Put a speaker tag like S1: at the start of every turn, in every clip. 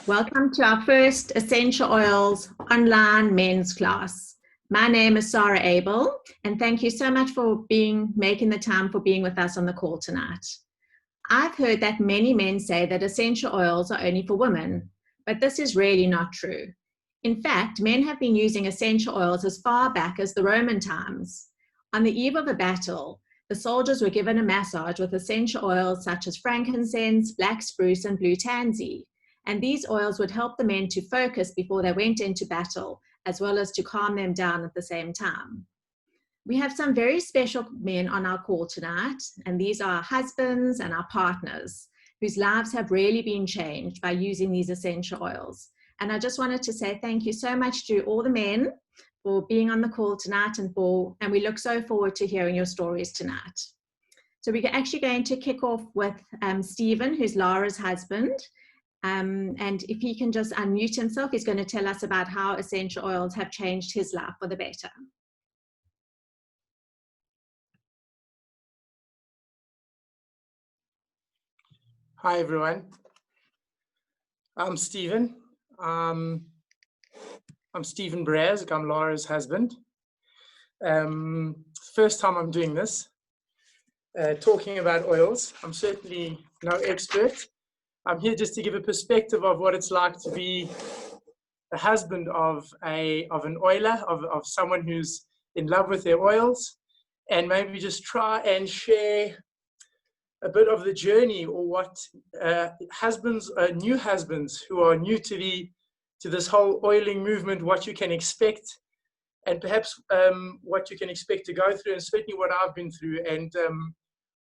S1: Welcome to our first Essential Oils online men's class. My name is Sarah Abel, and thank you so much for making the time for being with us on the call tonight. I've heard that many men say that essential oils are only for women, but this is really not true. In fact, men have been using essential oils as far back as the Roman times. On the eve of a battle, the soldiers were given a massage with essential oils such as frankincense, black spruce, and blue tansy. And these oils would help the men to focus before they went into battle, as well as to calm them down at the same time. We have some very special men on our call tonight, and these are our husbands and our partners whose lives have really been changed by using these essential oils. And I just wanted to say thank you so much to all the men for being on the call tonight, and we look so forward to hearing your stories tonight. So we're actually going to kick off with Stephen, who's Laura's husband. And if he can just unmute himself, he's going to tell us about how essential oils have changed his life for the better.
S2: Hi, everyone. I'm Stephen. I'm Stephen Brazg. I'm Laura's husband. First time I'm doing this, talking about oils. I'm certainly no expert. I'm here just to give a perspective of what it's like to be the husband of an oiler, of someone who's in love with their oils, and maybe just try and share a bit of the journey, or what new husbands who are new to this whole oiling movement, what you can expect, and perhaps what you can expect to go through, and certainly what I've been through, and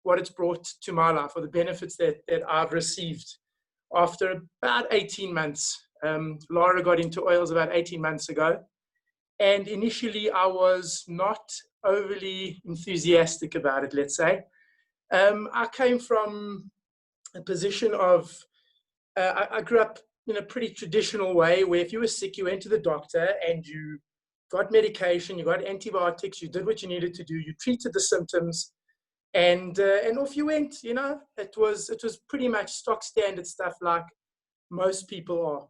S2: what it's brought to my life, or the benefits that I've received after about 18 months. Laura got into oils about 18 months ago, and initially I was not overly enthusiastic about it, let's say. I came from a position of, I grew up in a pretty traditional way, where if you were sick, you went to the doctor and you got medication, you got antibiotics, you did what you needed to do, you treated the symptoms, and off you went. You know, it was pretty much stock standard stuff, like most people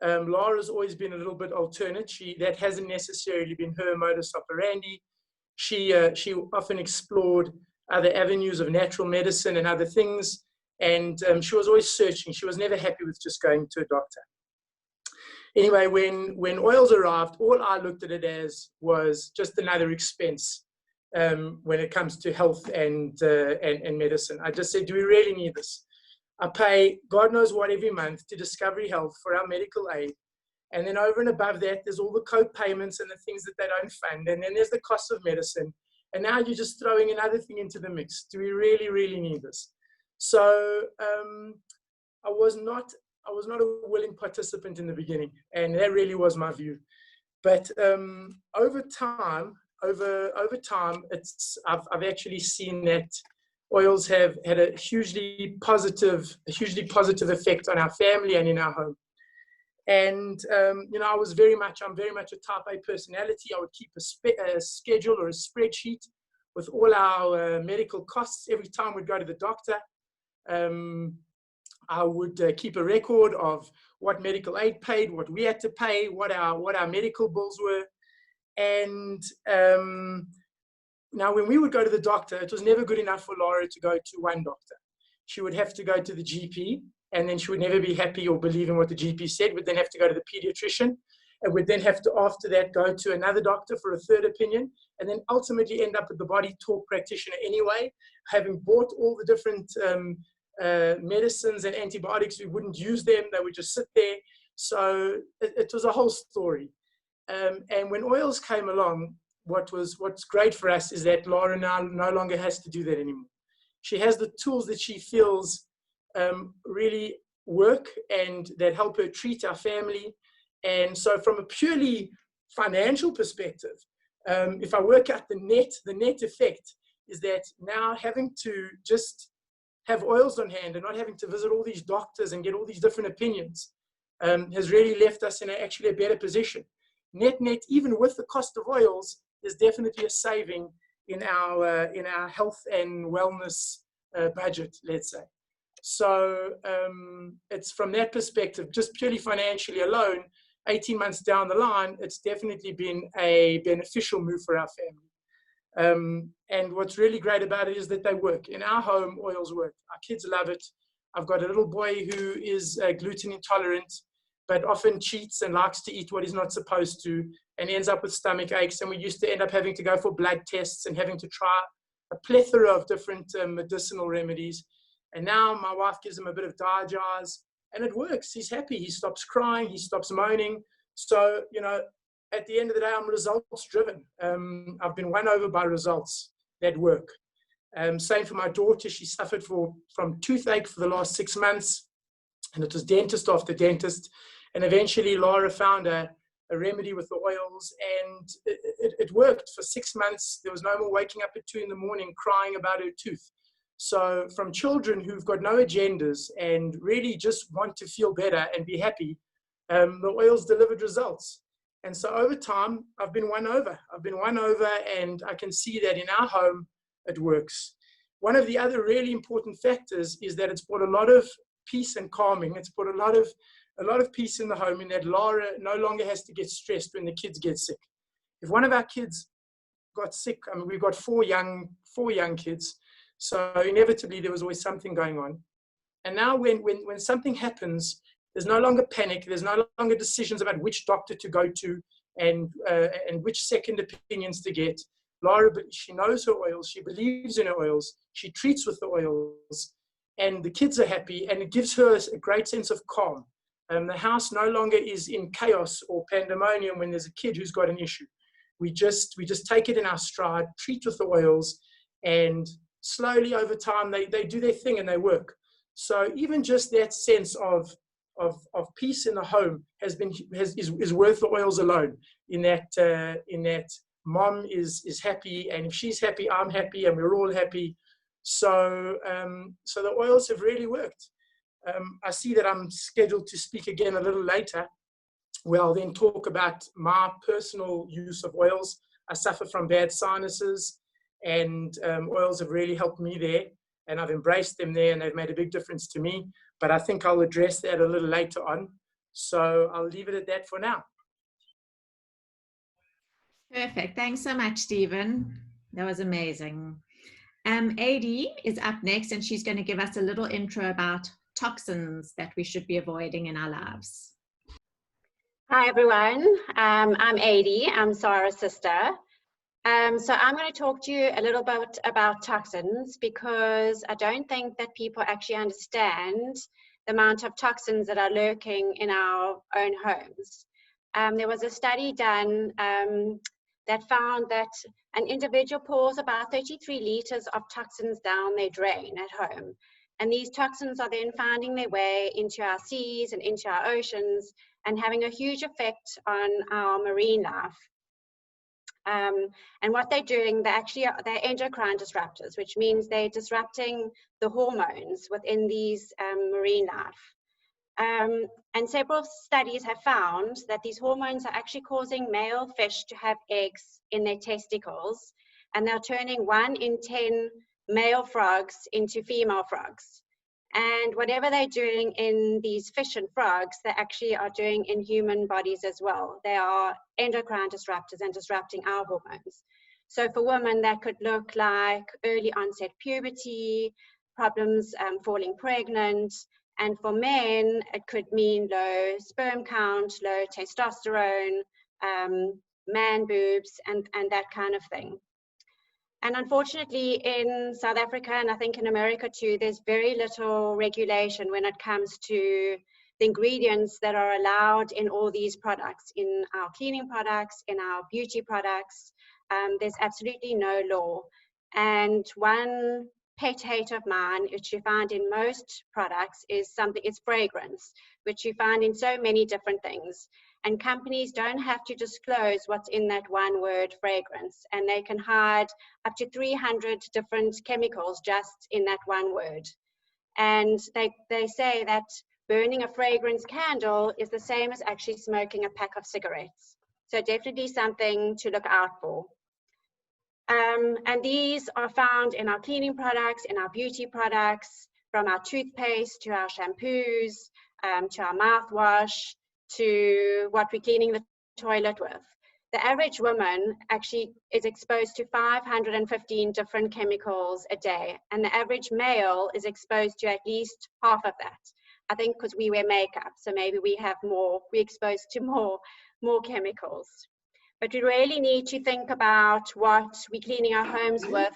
S2: are. Laura's always been a little bit alternate. That hasn't necessarily been her modus operandi. She often explored other avenues of natural medicine and other things, and she was always searching. She was never happy with just going to a doctor. Anyway, when oils arrived, all I looked at it as was just another expense when it comes to health and medicine. I just said, do we really need this? I pay God knows what every month to Discovery Health for our medical aid. And then over and above that, there's all the co-payments and the things that they don't fund. And then there's the cost of medicine. And now you're just throwing another thing into the mix. Do we really, really need this? So I was not a willing participant in the beginning, and that really was my view. But over time, I've actually seen that oils have had a hugely positive effect on our family and in our home. And I'm very much a type A personality. I would keep a schedule or a spreadsheet with all our medical costs every time we'd go to the doctor. I would keep a record of what medical aid paid, what we had to pay, what our medical bills were. And now when we would go to the doctor, it was never good enough for Laura to go to one doctor. She would have to go to the GP, and then she would never be happy or believe in what the GP said, would then have to go to the pediatrician, and would then have to, after that, go to another doctor for a third opinion, and then ultimately end up with the Body Talk practitioner anyway. Having bought all the different medicines and antibiotics, we wouldn't use them, they would just sit there. So it was a whole story. And when oils came along, what's great for us is that Laura now no longer has to do that anymore. She has the tools that she feels really work and that help her treat our family. And so from a purely financial perspective, if I work out the net effect is that now having to just have oils on hand and not having to visit all these doctors and get all these different opinions has really left us in actually a better position. Net, even with the cost of oils, there's definitely a saving in our health and wellness budget, let's say. So it's from that perspective, just purely financially alone, 18 months down the line, it's definitely been a beneficial move for our family. And what's really great about it is that they work. In our home, oils work. Our kids love it. I've got a little boy who is gluten intolerant, but often cheats and likes to eat what he's not supposed to, and ends up with stomach aches. And we used to end up having to go for blood tests and having to try a plethora of different medicinal remedies. And now my wife gives him a bit of Digize, and it works. He's happy. He stops crying. He stops moaning. So, you know, at the end of the day, I'm results driven. I've been won over by results that work. Same for my daughter. She suffered from toothache for the last 6 months, and it was dentist after dentist. And eventually Laura found a remedy with the oils, and it worked for 6 months. There was no more waking up at 2 a.m. crying about her tooth. So from children who've got no agendas and really just want to feel better and be happy, the oils delivered results. And so over time, I've been won over. And I can see that in our home, it works. One of the other really important factors is that it's brought a lot of peace and calming. It's brought a lot of peace in the home, in that Laura no longer has to get stressed when the kids get sick. If one of our kids got sick, I mean, we've got four young kids, so inevitably there was always something going on. And now when something happens, there's no longer panic. There's no longer decisions about which doctor to go to and which second opinions to get. Laura, she knows her oils. She believes in her oils. She treats with the oils, and the kids are happy, and it gives her a great sense of calm. The house no longer is in chaos or pandemonium when there's a kid who's got an issue. We just take it in our stride, treat with the oils, and slowly over time they do their thing and they work. So even just that sense of peace in the home is worth the oils alone. In that mom is happy, and if she's happy, I'm happy, and we're all happy. So the oils have really worked. I see that I'm scheduled to speak again a little later, where I'll then talk about my personal use of oils. I suffer from bad sinuses, and oils have really helped me there, and I've embraced them there, and they've made a big difference to me. But I think I'll address that a little later on. So I'll leave it at that for now.
S1: Perfect. Thanks so much, Stephen. That was amazing. Adi is up next, and she's going to give us a little intro about toxins that we should be avoiding in our lives.
S3: Hi, everyone. I'm Adi. I'm Sarah's sister. So I'm going to talk to you a little bit about toxins, because I don't think that people actually understand the amount of toxins that are lurking in our own homes. There was a study done that found that an individual pours about 33 liters of toxins down their drain at home. And these toxins are then finding their way into our seas and into our oceans, and having a huge effect on our marine life. And what they're doing, they're endocrine disruptors, which means they're disrupting the hormones within these marine life. And several studies have found that these hormones are actually causing male fish to have eggs in their testicles, and they're turning 1 in 10 male frogs into female frogs. And whatever they're doing in these fish and frogs, they actually are doing in human bodies as well. They are endocrine disruptors and disrupting our hormones. So for women, that could look like early onset puberty, problems falling pregnant. And for men, it could mean low sperm count, low testosterone, man boobs, and that kind of thing. And unfortunately, in South Africa, and I think in America too, there's very little regulation when it comes to the ingredients that are allowed in all these products, in our cleaning products, in our beauty products. There's absolutely no law. And one pet hate of mine, which you find in most products, is fragrance, which you find in so many different things. And companies don't have to disclose what's in that one word, fragrance, and they can hide up to 300 different chemicals just in that one word. And they say that burning a fragrance candle is the same as actually smoking a pack of cigarettes. So definitely something to look out for. And these are found in our cleaning products, in our beauty products. from our toothpaste to our shampoos, to our mouthwash, to what we're cleaning the toilet with. The average woman actually is exposed to 515 different chemicals a day, and the average male is exposed to at least half of that. I think because we wear makeup, so maybe we're exposed to more chemicals. But we really need to think about what we're cleaning our homes with,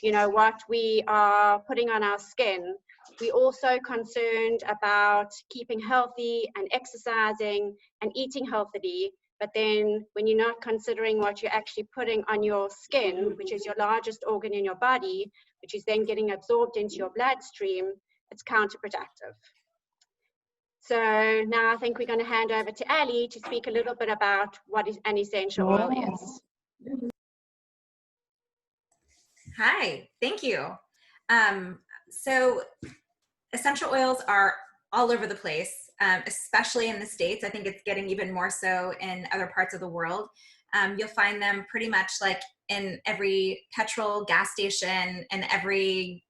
S3: you know, what we are putting on our skin. We're also concerned about keeping healthy and exercising and eating healthily. But then when you're not considering what you're actually putting on your skin, which is your largest organ in your body, which is then getting absorbed into your bloodstream, it's counterproductive. So now I think we're going to hand over to Ali to speak a little bit about what an essential oil is.
S4: Hi, thank you. So essential oils are all over the place, especially in the States. I think it's getting even more so in other parts of the world. You'll find them pretty much like in every petrol gas station and every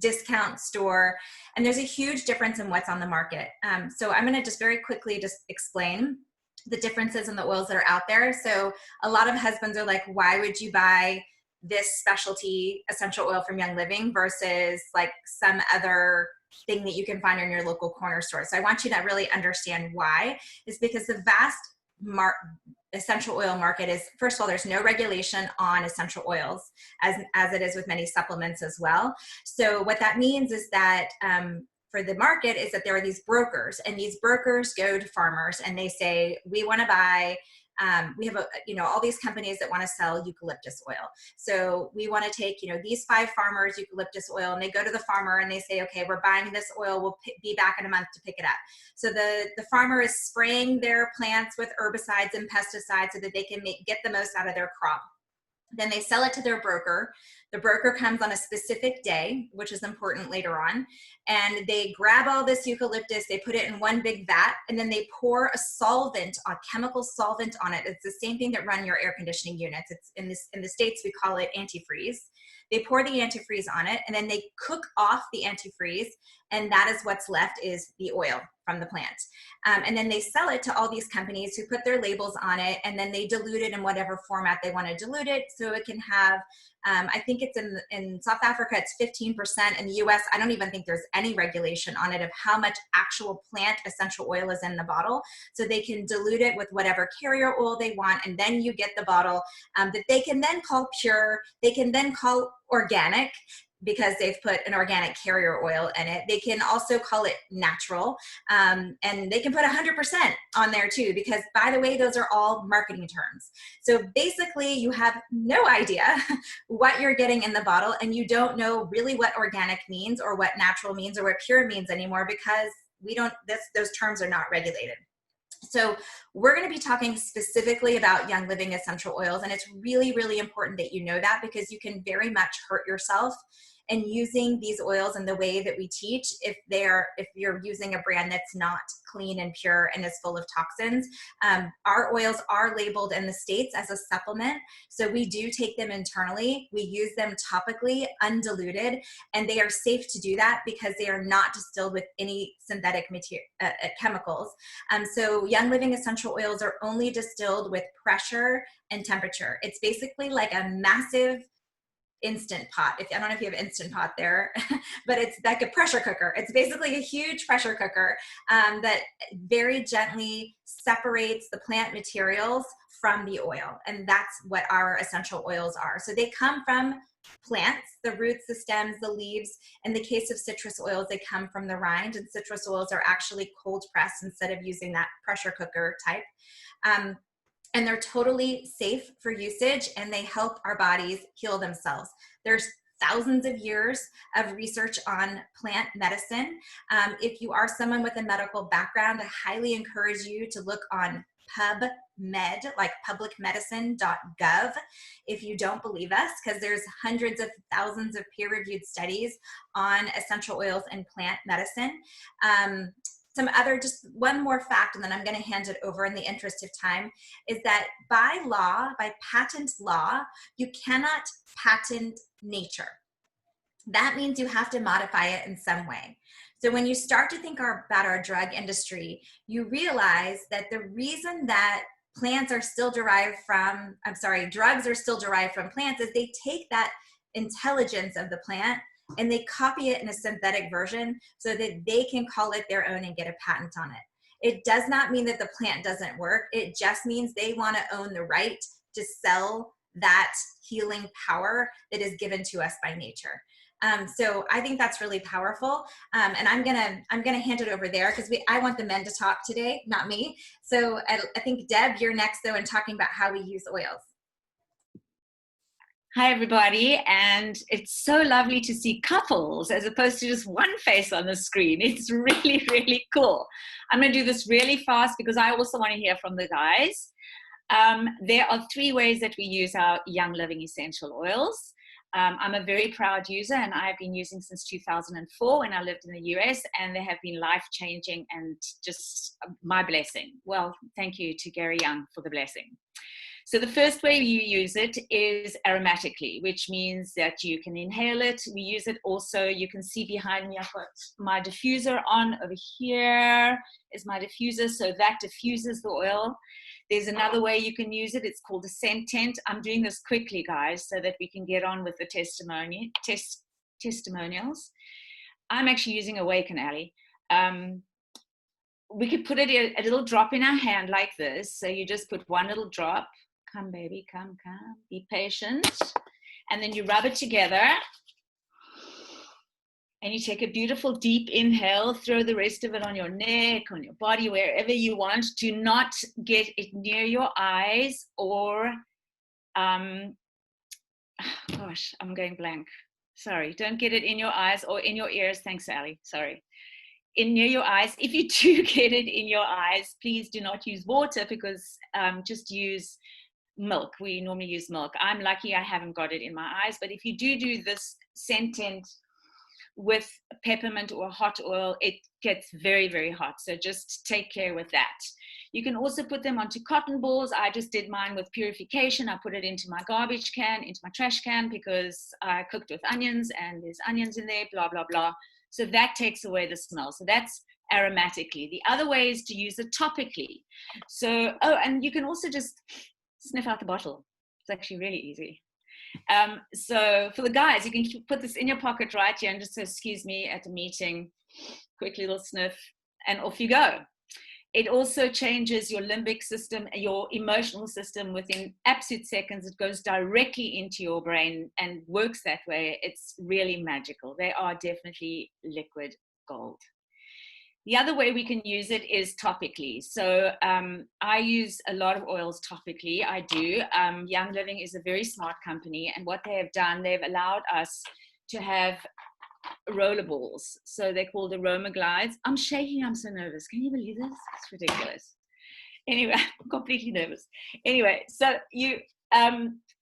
S4: discount store, and there's a huge difference in what's on the market. So I'm going to just very quickly just explain the differences in the oils that are out there. So a lot of husbands are like, why would you buy this specialty essential oil from Young Living versus like some other thing that you can find in your local corner store? So I want you to really understand why. Is because the vast essential oil market is, first of all, there's no regulation on essential oils, as it is with many supplements as well. So what that means is that for the market is that there are these brokers, and these brokers go to farmers and they say, we want to buy, we have all these companies that want to sell eucalyptus oil. So we want to take, these 5 farmers eucalyptus oil, and they go to the farmer and they say, okay, we're buying this oil. We'll be back in a month to pick it up. So the farmer is spraying their plants with herbicides and pesticides so that they can get the most out of their crop. Then they sell it to their broker. The broker comes on a specific day, which is important later on, and they grab all this eucalyptus, they put it in one big vat, and then they pour a chemical solvent on it. It's the same thing that run your air conditioning units. It's in the States, we call it antifreeze. They pour the antifreeze on it, and then they cook off the antifreeze, and that is what's left is the oil from the plant. And then they sell it to all these companies who put their labels on it, and then they dilute it in whatever format they want to dilute it, so it can have, I think it's in South Africa, it's 15%. In the US, I don't even think there's any regulation on it of how much actual plant essential oil is in the bottle. So they can dilute it with whatever carrier oil they want, and then you get the bottle that they can then call pure, they can then call organic, because they've put an organic carrier oil in it. They can also call it natural, and they can put 100% on there too, because by the way, those are all marketing terms. So basically you have no idea what you're getting in the bottle, and you don't know really what organic means or what natural means or what pure means anymore, because those terms are not regulated. So we're going to be talking specifically about Young Living essential oils, and it's really, really important that you know that, because you can very much hurt yourself and using these oils in the way that we teach if you're using a brand that's not clean and pure and is full of toxins. Our oils are labeled in the States as a supplement, so we do take them internally. We use them topically, undiluted, and they are safe to do that because they are not distilled with any synthetic chemicals. So Young Living essential oils are only distilled with pressure and temperature. It's basically like a massive Instant Pot. I don't know if you have Instant Pot there, but it's like a pressure cooker. It's basically a huge pressure cooker that very gently separates the plant materials from the oil. And that's what our essential oils are. So they come from plants, the roots, the stems, the leaves. In the case of citrus oils, they come from the rind, and citrus oils are actually cold pressed instead of using that pressure cooker type. And they're totally safe for usage, and they help our bodies heal themselves. There's thousands of years of research on plant medicine. If you are someone with a medical background, I highly encourage you to look on PubMed, like publicmedicine.gov, if you don't believe us, because there's hundreds of thousands of peer-reviewed studies on essential oils and plant medicine. Just one more fact, and then I'm going to hand it over in the interest of time, is that by law, by patent law, you cannot patent nature. that means you have to modify it in some way. So when you start to think about our drug industry, you realize that the reason that drugs are still derived from plants is they take that intelligence of the plant and they copy it in a synthetic version so that they can call it their own and get a patent on it. It does not mean that the plant doesn't work. It just means they want to own the right to sell that healing power that is given to us by nature. So I think that's really powerful. And I'm gonna hand it over there because I want the men to talk today, not me. So I think Deb, you're next though in talking about how we use oils.
S5: Hi, everybody. And it's so lovely to see couples as opposed to just one face on the screen. It's really, really cool. I'm going to do this really fast because I also want to hear from the guys. There are 3 ways that we use our Young Living essential oils. I'm a very proud user, and I've been using since 2004 when I lived in the US, and they have been life-changing and just my blessing. Well, thank you to Gary Young for the blessing. So the first way you use it is aromatically, which means that you can inhale it. We use it also, you can see behind me, I've got my diffuser on. Over here is my diffuser, so that diffuses the oil. There's another way you can use it. It's called a scent tent. I'm doing this quickly, guys, so that we can get on with the testimonials. I'm actually using Awaken, Ali. We could put it a little drop in our hand like this. So you just put one little drop. Come, baby, come, come. Be patient. And then you rub it together. And you take a beautiful deep inhale, throw the rest of it on your neck, on your body, wherever you want. Do not get it near your eyes or, gosh, I'm going blank. Sorry, don't get it in your eyes or in your ears. Thanks, Sally. Sorry. Near your eyes. If you do get it in your eyes, please do not use water because just use milk. We normally use milk. I'm lucky I haven't got it in my eyes, but if you do this scent tent with peppermint or hot oil, it gets very, very hot. So just take care with that. You can also put them onto cotton balls. I just did mine with purification. I put it into my garbage can, into my trash can, because I cooked with onions and there's onions in there, blah, blah, blah. So that takes away the smell. So that's aromatically. The other way is to use it topically. So, and you can also just sniff out the bottle. It's actually really easy. So for the guys, you can put this in your pocket right here and just say, excuse me, at a meeting, quick little sniff, and off you go. It also changes your limbic system, your emotional system within absolute seconds. It goes directly into your brain and works that way. It's really magical. They are definitely liquid gold. The other way we can use it is topically. So I use a lot of oils topically. I do. Young Living is a very smart company, and what they have done, they've allowed us to have roller balls. So they're called Aroma Glides. I'm shaking. I'm so nervous. Can you believe this? It's ridiculous. Anyway, I'm completely nervous. Anyway, so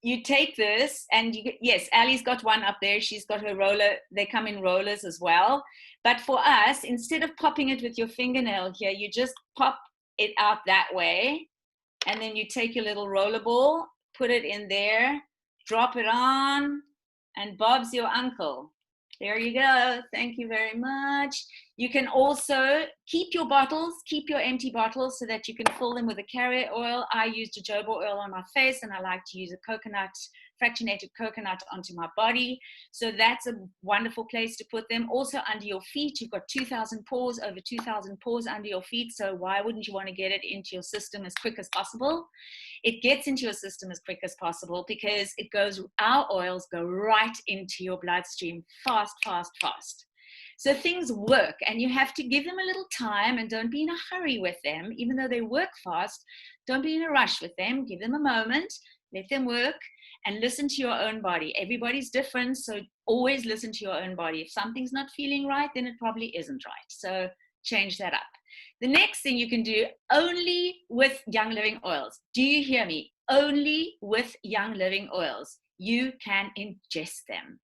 S5: you take this and you get, yes, Ali's got one up there. She's got her roller. They come in rollers as well. But for us, instead of popping it with your fingernail here, you just pop it out that way. And then you take your little roller ball, put it in there, drop it on, and Bob's your uncle. There you go. Thank you very much. You can also keep your bottles, keep your empty bottles so that you can fill them with a carrier oil. I use jojoba oil on my face, and I like to use a coconut, fractionated coconut onto my body. So that's a wonderful place to put them. Also under your feet, you've got 2,000 pores, over 2,000 pores under your feet. So why wouldn't you want to get it into your system as quick as possible? It gets into your system as quick as possible because it goes, our oils go right into your bloodstream fast, fast, fast. So things work, and you have to give them a little time, and don't be in a hurry with them. Even though they work fast, don't be in a rush with them. Give them a moment, let them work, and listen to your own body. Everybody's different, so always listen to your own body. If something's not feeling right, then it probably isn't right. So change that up. The next thing you can do, only with Young Living oils. Do you hear me? Only with Young Living oils. You can ingest them.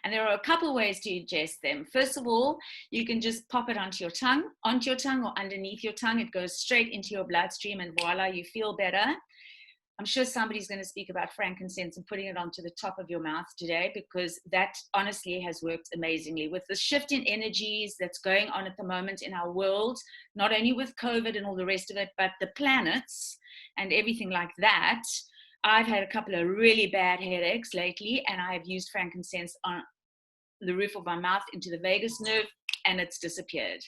S5: And there are a couple ways to ingest them. First of all, you can just pop it onto your tongue or underneath your tongue. It goes straight into your bloodstream, and voila, you feel better. I'm sure somebody's going to speak about frankincense and putting it onto the top of your mouth today, because that honestly has worked amazingly with the shift in energies that's going on at the moment in our world, not only with COVID and all the rest of it, but the planets and everything like that. I've had a couple of really bad headaches lately, and I've used frankincense on the roof of my mouth into the vagus nerve, and it's disappeared.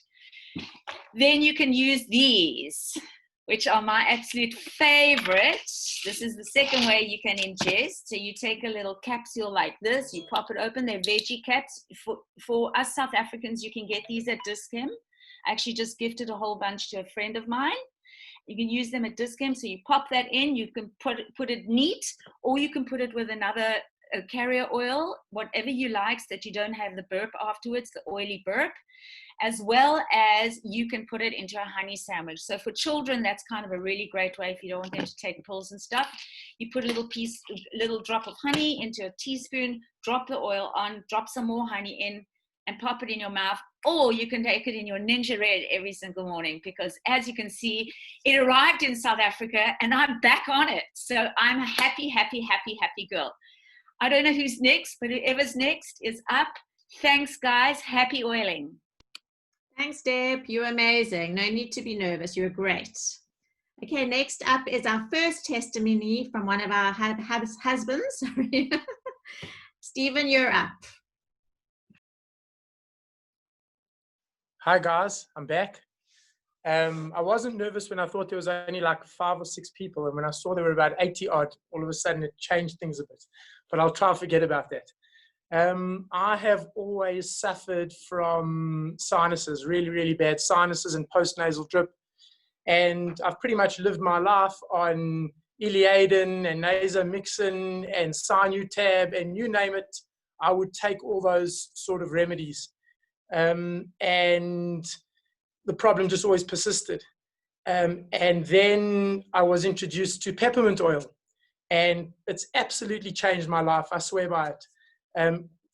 S5: Then you can use these, which are my absolute favorite. This is the second way you can ingest. So you take a little capsule like this, you pop it open. They're veggie caps. For us South Africans, you can get these at Dis-Chem. I actually just gifted a whole bunch to a friend of mine. You can use them at Dis-Chem. So you pop that in, you can put it neat, or you can put it with another carrier oil, whatever you like, so that you don't have the burp afterwards, the oily burp. As well as you can put it into a honey sandwich. So for children, that's kind of a really great way if you don't want them to take pills and stuff. You put a little drop of honey into a teaspoon, drop the oil on, drop some more honey in, and pop it in your mouth. Or you can take it in your Ninja Red every single morning, because as you can see, it arrived in South Africa and I'm back on it. So I'm a happy, happy, happy, happy girl. I don't know who's next, but whoever's next is up. Thanks, guys. Happy oiling.
S1: Thanks, Deb. You're amazing. No need to be nervous. You're great. Okay, next up is our first testimony from one of our husbands. Stephen, you're up.
S2: Hi guys, I'm back. I wasn't nervous when I thought there was only like 5 or 6 people, and when I saw there were about 80 odd, all of a sudden it changed things a bit. But I'll try to forget about that. I have always suffered from sinuses, really, really bad sinuses and postnasal drip. And I've pretty much lived my life on Iliadin and Nasomyxin and Sinutab and you name it. I would take all those sort of remedies. And the problem just always persisted. And then I was introduced to peppermint oil, and it's absolutely changed my life. I swear by it.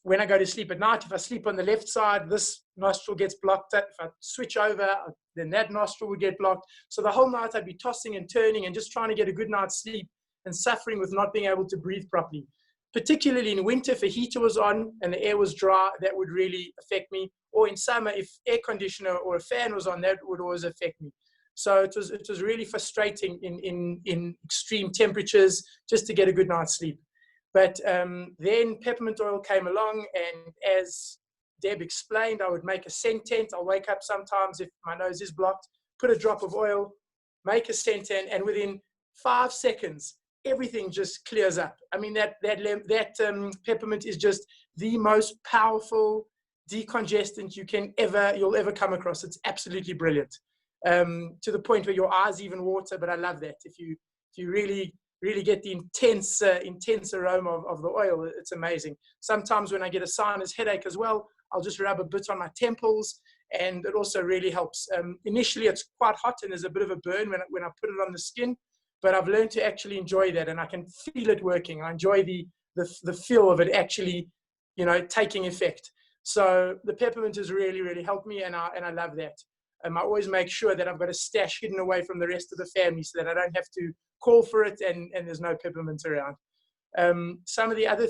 S2: When I go to sleep at night, if I sleep on the left side, this nostril gets blocked. If I switch over, then that nostril would get blocked. So the whole night I'd be tossing and turning and just trying to get a good night's sleep and suffering with not being able to breathe properly. Particularly in winter, if a heater was on and the air was dry, that would really affect me. Or in summer, if air conditioner or a fan was on, that would always affect me. So it was really frustrating in extreme temperatures just to get a good night's sleep. But then peppermint oil came along, and as Deb explained, I would make a scent tent. I'll wake up sometimes if my nose is blocked, put a drop of oil, make a scent tent, and within 5 seconds, everything just clears up. I mean, that peppermint is just the most powerful decongestant you'll ever come across. It's absolutely brilliant, to the point where your eyes even water. But I love that. If you really get the intense aroma of the oil, it's amazing. Sometimes when I get a sinus headache as well, I'll just rub a bit on my temples, and it also really helps. Initially, it's quite hot and there's a bit of a burn when I put it on the skin, but I've learned to actually enjoy that, and I can feel it working. I enjoy the feel of it actually, taking effect. So the peppermint has really, really helped me, and I love that. I always make sure that I've got a stash hidden away from the rest of the family so that I don't have to call for it and there's no peppermint around. Some of the other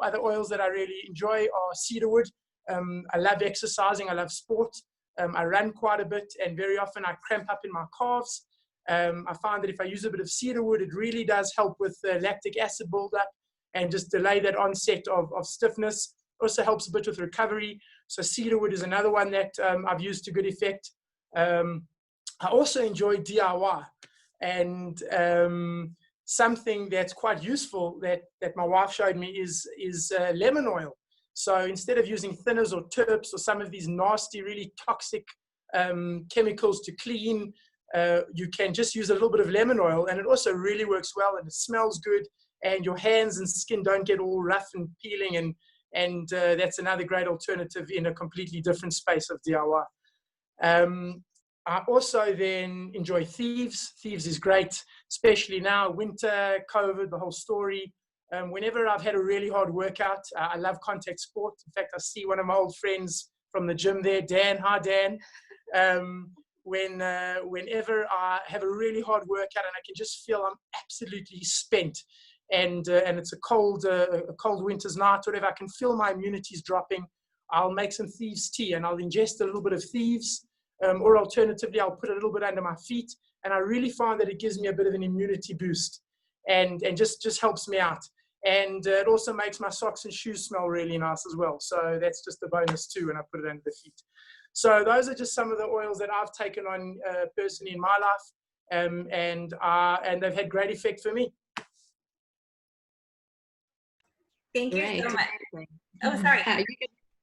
S2: other oils that I really enjoy are cedarwood. I love exercising. I love sport. I run quite a bit, and very often I cramp up in my calves. I find that if I use a bit of cedarwood, it really does help with lactic acid buildup and just delay that onset of stiffness. Also helps a bit with recovery. So cedarwood is another one that I've used to good effect. I also enjoy DIY, and something that's quite useful that my wife showed me is lemon oil. So instead of using thinners or terps or some of these nasty, really toxic chemicals to clean, you can just use a little bit of lemon oil, and it also really works well, and it smells good, and your hands and skin don't get all rough and peeling, and that's another great alternative in a completely different space of DIY. I also then enjoy Thieves. Thieves is great, especially now, winter, COVID, the whole story. Whenever I've had a really hard workout, I love contact sport. In fact, I see one of my old friends from the gym there, Dan. Hi, Dan. whenever I have a really hard workout and I can just feel I'm absolutely spent, and it's a cold winter's night, whatever, I can feel my immunity's dropping, I'll make some thieves tea and I'll ingest a little bit of thieves, or alternatively I'll put a little bit under my feet, and I really find that it gives me a bit of an immunity boost, and just helps me out. And it also makes my socks and shoes smell really nice as well. So that's just a bonus too when I put it under the feet. So those are just some of the oils that I've taken on personally in my life, and they've had great effect for me.
S4: Thank you
S1: Great.
S4: so much. Oh, sorry.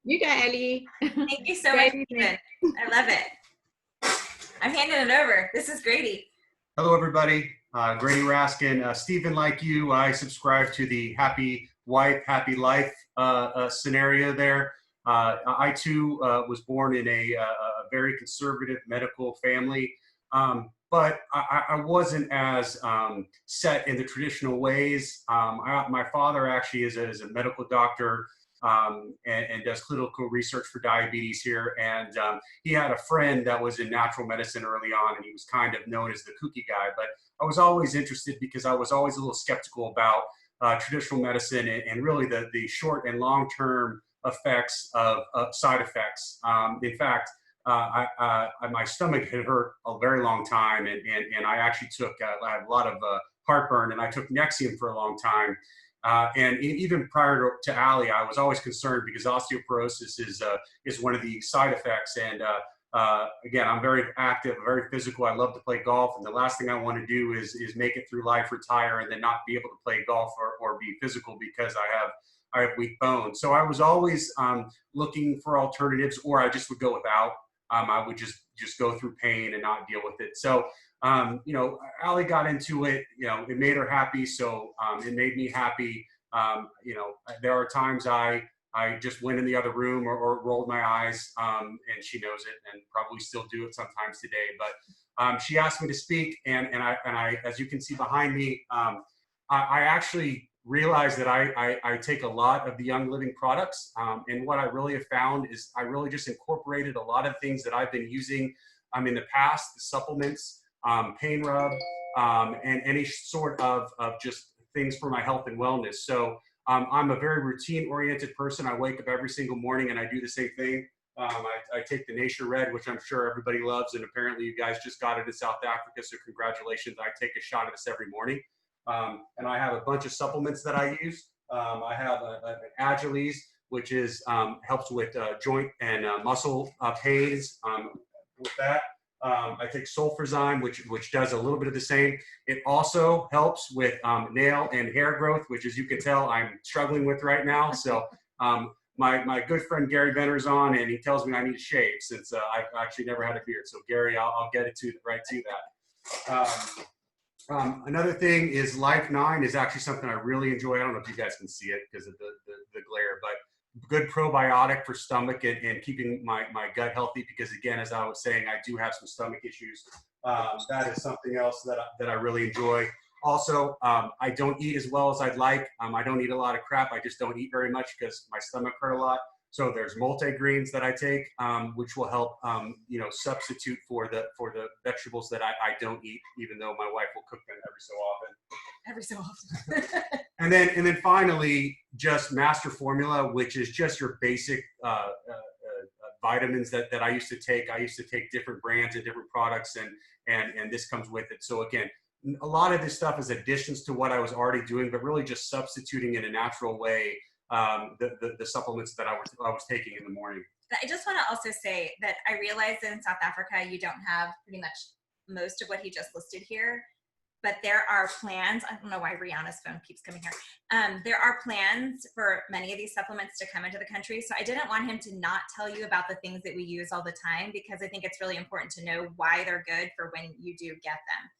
S1: You go, Ellie.
S4: Thank you so much, Stephen. I love it. I'm handing it over. This is Grady.
S6: Hello, everybody. Grady Raskin. Stephen, like you, I subscribe to the happy wife, happy life scenario there. I too was born in a very conservative medical family, but I wasn't as set in the traditional ways. My father actually is a medical doctor, and does clinical research for diabetes here. And he had a friend that was in natural medicine early on, and he was kind of known as the kooky guy. But I was always interested because I was always a little skeptical about traditional medicine and really the short and long-term effects of side effects. In fact, my stomach had hurt a very long time, and I actually took I had a lot of heartburn, and I took Nexium for a long time. And even prior to Ali, I was always concerned because osteoporosis is one of the side effects. And again, I'm very active, very physical. I love to play golf, and the last thing I want to do is make it through life, retire, and then not be able to play golf or be physical because I have weak bones. So I was always looking for alternatives, or I just would go without. I would just go through pain and not deal with it. So you know, Ali got into it, you know, it made her happy. So it made me happy. You know, there are times I just went in the other room or rolled my eyes, and she knows it, and probably still do it sometimes today. But she asked me to speak, and I, as you can see behind me, I actually realized that I take a lot of the Young Living products. And what I really have found is I really just incorporated a lot of things that I've been using in the past, the supplements, pain rub, and any sort of just things for my health and wellness. So I'm a very routine-oriented person. I wake up every single morning and I do the same thing. I take the Nature Red, which I'm sure everybody loves, and apparently you guys just got it in South Africa, so congratulations. I take a shot of this every morning. And I have a bunch of supplements that I use. I have an Agilise, which is helps with joint and muscle pains. With that, I take Sulfurzyme, which does a little bit of the same. It also helps with nail and hair growth, which, as you can tell, I'm struggling with right now. So my good friend Gary Benner's on, and he tells me I need to shave since I've actually never had a beard. So Gary, I'll get it right to that. Another thing is Life 9 is actually something I really enjoy. I don't know if you guys can see it because of the glare, but good probiotic for stomach and keeping my gut healthy, because again, as I was saying, I do have some stomach issues. That is something else that I really enjoy. Also, I don't eat as well as I'd like. I don't eat a lot of crap. I just don't eat very much because my stomach hurt a lot. So there's multigreens that I take, which will help, you know, substitute for the vegetables that I don't eat, even though my wife will cook them every so often. And then finally, just Master Formula, which is just your basic vitamins that I used to take. I used to take different brands and different products, and this comes with it. So again, a lot of this stuff is additions to what I was already doing, but really just substituting in a natural way the supplements that I was taking in the morning.
S4: I just want to also say that I realize that in South Africa, you don't have pretty much most of what he just listed here, but there are plans. I don't know why Rihanna's phone keeps coming here. There are plans for many of these supplements to come into the country. So I didn't want him to not tell you about the things that we use all the time, because I think it's really important to know why they're good for when you do get them.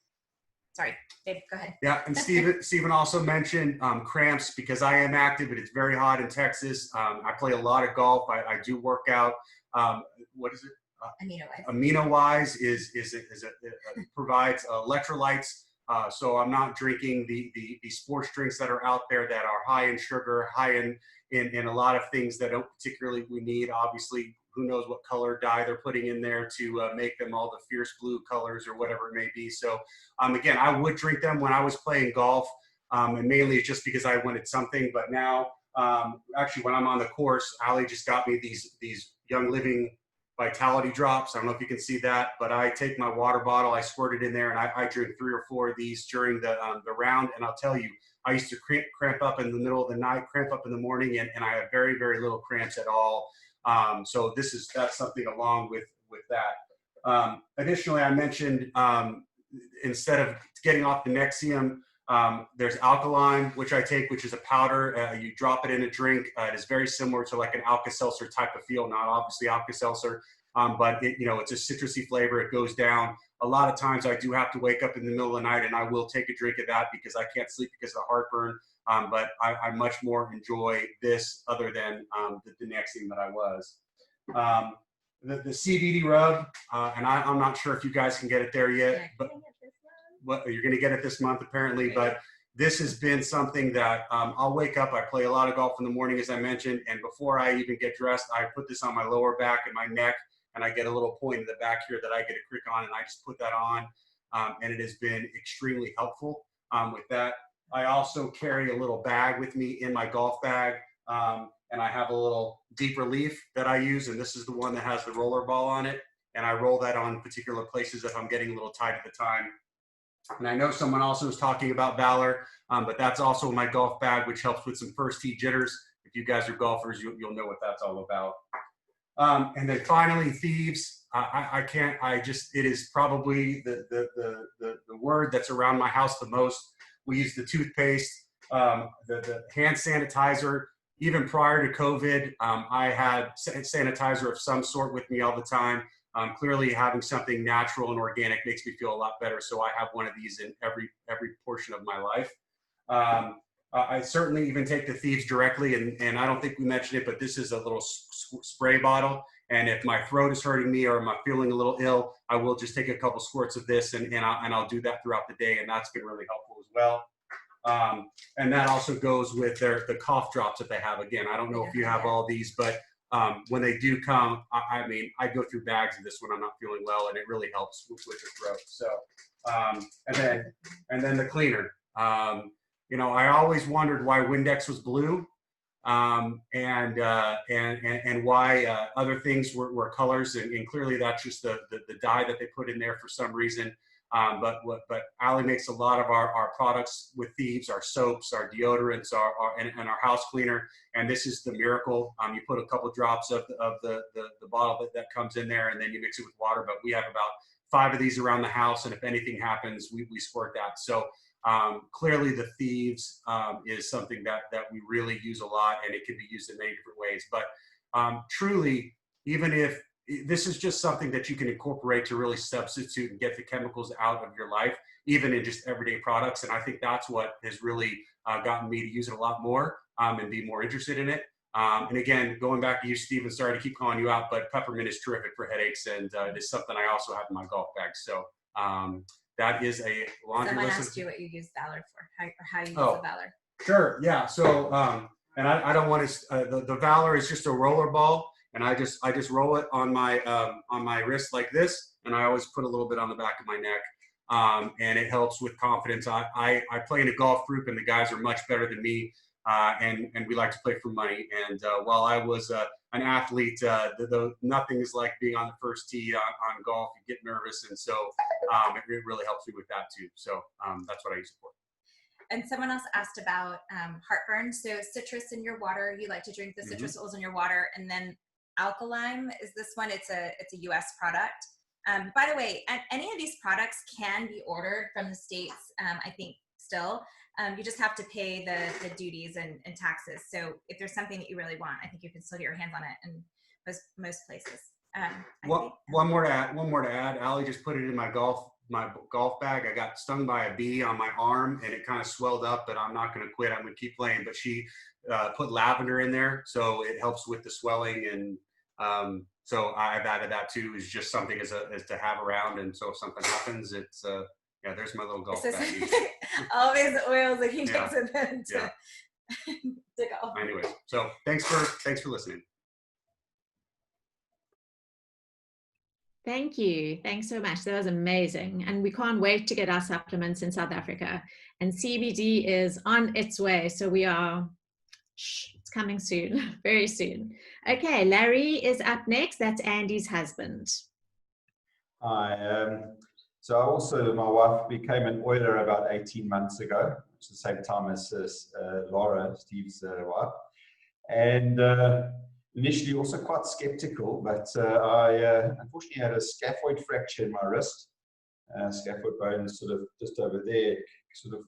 S4: Sorry, Dave, go ahead.
S6: Yeah, and Stephen also mentioned cramps, because I am active, but it's very hot in Texas. I play a lot of golf. I do work out. What is it? AminoWise provides electrolytes. So I'm not drinking the sports drinks that are out there that are high in sugar, high in a lot of things that don't particularly we need. Obviously, who knows what color dye they're putting in there to make them all the fierce blue colors or whatever it may be. So again, I would drink them when I was playing golf, and mainly just because I wanted something. But now, actually, when I'm on the course, Ali just got me these Young Living Vitality Drops. I don't know if you can see that, but I take my water bottle, I squirt it in there, and I drink 3 or 4 of these during the round. And I'll tell you, I used to cramp up in the middle of the night, cramp up in the morning, and I have very, very little cramps at all. So that's something along with that. Additionally, I mentioned instead of getting off the Nexium, there's Alkaline, which I take, which is a powder. You drop it in a drink. It is very similar to like an Alka-Seltzer type of feel, not obviously Alka-Seltzer, but it's a citrusy flavor. It goes down. A lot of times I do have to wake up in the middle of the night and I will take a drink of that because I can't sleep because of the heartburn. But I much more enjoy this other than the Nexium that I was. The CBD rub, and I'm not sure if you guys can get it there yet, but you're going to get it this month apparently. But this has been something that I'll wake up, I play a lot of golf in the morning, as I mentioned, and before I even get dressed, I put this on my lower back and my neck, and I get a little point in the back here that I get a crick on, and I just put that on, and it has been extremely helpful with that. I also carry a little bag with me in my golf bag, and I have a little Deep Relief that I use, and this is the one that has the roller ball on it, and I roll that on particular places if I'm getting a little tight at the time. And I know someone also was talking about Valor, but that's also in my golf bag, which helps with some first tee jitters. If you guys are golfers, you'll know what that's all about. And then finally, Thieves. It is probably the word that's around my house the most. We use the toothpaste, the hand sanitizer. Even prior to COVID, I had sanitizer of some sort with me all the time. Clearly having something natural and organic makes me feel a lot better. So I have one of these in every portion of my life. I certainly even take the Thieves directly, and I don't think we mentioned it, but this is a little spray bottle. And if my throat is hurting me or I'm feeling a little ill, I will just take a couple squirts of this, and I'll do that throughout the day, and that's been really helpful as well. And that also goes with the cough drops that they have. Again, I don't know if you have all these, but when they do come, I go through bags of this when I'm not feeling well, and it really helps with your throat. So, and then the cleaner. I always wondered why Windex was blue, and why other things were colors, and clearly that's just the dye that they put in there for some reason. But Ali makes a lot of our products with Thieves, our soaps, our deodorants, and our house cleaner. And this is the miracle. You put a couple drops of the bottle that comes in there, and then you mix it with water. But we have about 5 of these around the house, and if anything happens, we squirt that. So clearly the Thieves is something that we really use a lot, and it can be used in many different ways. But truly, even if this is just something that you can incorporate to really substitute and get the chemicals out of your life, even in just everyday products. And I think that's what has really gotten me to use it a lot more and be more interested in it. And again, going back to you, Stephen, sorry to keep calling you out, but peppermint is terrific for headaches, and it is something I also have in my golf bag. So that is a laundry
S4: Someone
S5: list.
S4: asked you what you use Valor for, or how you use the Valor.
S6: Sure, yeah. So, and I don't want to, the Valor is just a roller ball. And I just roll it on my wrist like this, and I always put a little bit on the back of my neck, and it helps with confidence. I play in a golf group, and the guys are much better than me, and we like to play for money. And while I was an athlete, nothing is like being on the first tee on golf. You get nervous, and so it really helps me with that too. So that's what I use it for.
S4: And someone else asked about heartburn. So citrus in your water, you like to drink the citrus oils in your water, and then Alkaline is this one. It's a US product. By the way, any of these products can be ordered from the States, I think still. You just have to pay the duties and taxes. So if there's something that you really want, I think you can still get your hands on it in most places.
S6: One more to add. Ali just put it in my golf bag. I got stung by a bee on my arm, and it kind of swelled up, but I'm not going to quit. I'm going to keep playing. But she put lavender in there, so it helps with the swelling. And so I've added that too, is just something as to have around. And so if something happens, it's there's my little golf bag.
S4: All these oils that he takes with him to golf.
S6: Anyway, so thanks for listening.
S1: Thank you. Thanks so much. That was amazing. And we can't wait to get our supplements in South Africa. And CBD is on its way. So we are, it's coming soon, very soon. Okay, Larry is up next. That's Andy's husband.
S7: Hi. So also, my wife became an oiler about 18 months ago, which is the same time as Laura, Steve's wife. And initially also quite skeptical, but I unfortunately had a scaphoid fracture in my wrist. Scaphoid bone is sort of just over there, sort of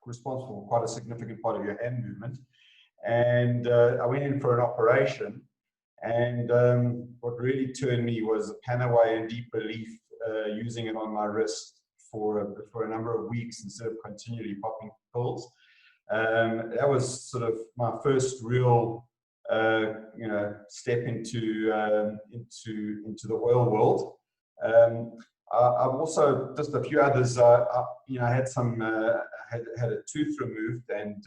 S7: responsible for quite a significant part of your hand movement. And I went in for an operation, and what really turned me was the Panaway and deep relief, using it on my wrist for a number of weeks instead of continually popping pills. That was sort of my first real step into the oil world. I've also, just a few others, I had some had a tooth removed, and